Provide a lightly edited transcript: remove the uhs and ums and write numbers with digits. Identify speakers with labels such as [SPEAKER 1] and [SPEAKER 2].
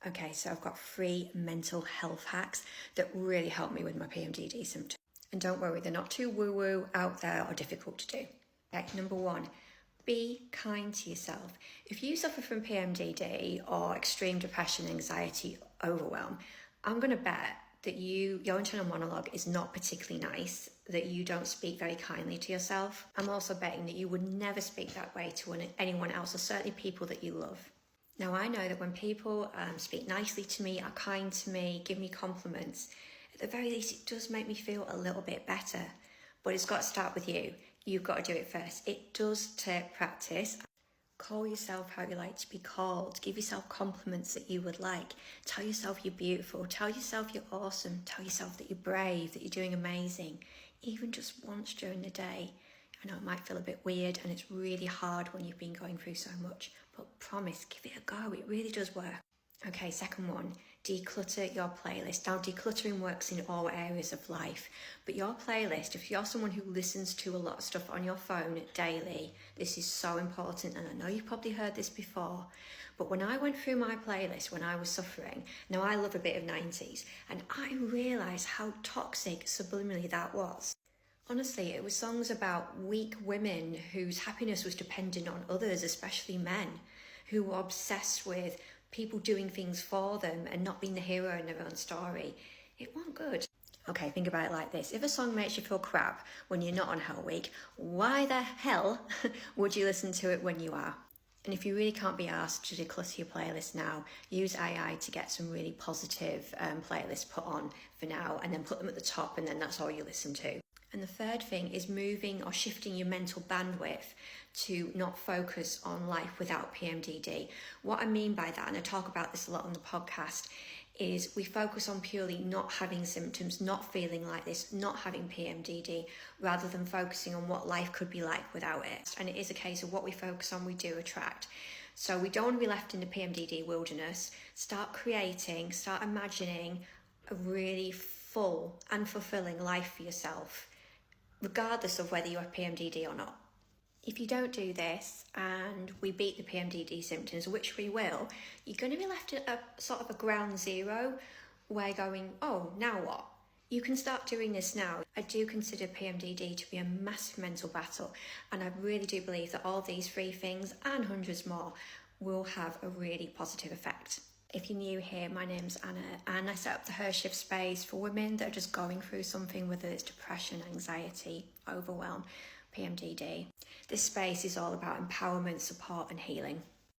[SPEAKER 1] Okay, so I've got 3 mental health hacks that really help me with my PMDD symptoms. And don't worry, they're not too woo-woo, out there, or difficult to do. Okay, number 1, be kind to yourself. If you suffer from PMDD or extreme depression, anxiety, overwhelm, I'm going to bet that your internal monologue is not particularly nice, that you don't speak very kindly to yourself. I'm also betting that you would never speak that way to anyone else, or certainly people that you love. Now, I know that when people speak nicely to me, are kind to me, give me compliments, at the very least, it does make me feel a little bit better. But it's got to start with you. You've got to do it first. It does take practice. Call yourself how you like to be called. Give yourself compliments that you would like. Tell yourself you're beautiful. Tell yourself you're awesome. Tell yourself that you're brave, that you're doing amazing. Even just once during the day. I know it might feel a bit weird and it's really hard when you've been going through so much, but promise, give it a go. It really does work. Okay, second one, declutter your playlist. Now, decluttering works in all areas of life, but your playlist, if you're someone who listens to a lot of stuff on your phone daily, this is so important. And I know you've probably heard this before, but when I went through my playlist when I was suffering, now I love a bit of 90s, and I realised how toxic subliminally that was. Honestly, it was songs about weak women whose happiness was dependent on others, especially men, who were obsessed with people doing things for them and not being the hero in their own story. It wasn't good. Okay, think about it like this. If a song makes you feel crap when you're not on Hell Week, why the hell would you listen to it when you are? And if you really can't be asked to declutter your playlist now, use AI to get some really positive playlists put on for now, and then put them at the top, and then that's all you listen to. And the third thing is moving or shifting your mental bandwidth to not focus on life without PMDD. What I mean by that, and I talk about this a lot on the podcast, is we focus on purely not having symptoms, not feeling like this, not having PMDD, rather than focusing on what life could be like without it. And it is a case of what we focus on, we do attract. So we don't want to be left in the PMDD wilderness. Start creating, start imagining a really full and fulfilling life for yourself, regardless of whether you have PMDD or not. If you don't do this and we beat the PMDD symptoms, which we will, you're going to be left at a sort of a ground zero where you're going, oh, now what? You can start doing this now. I do consider PMDD to be a massive mental battle, and I really do believe that all these 3 things and hundreds more will have a really positive effect. If you're new here, my name's Anna, and I set up the Her Shift space for women that are just going through something, whether it's depression, anxiety, overwhelm, PMDD. This space is all about empowerment, support and healing.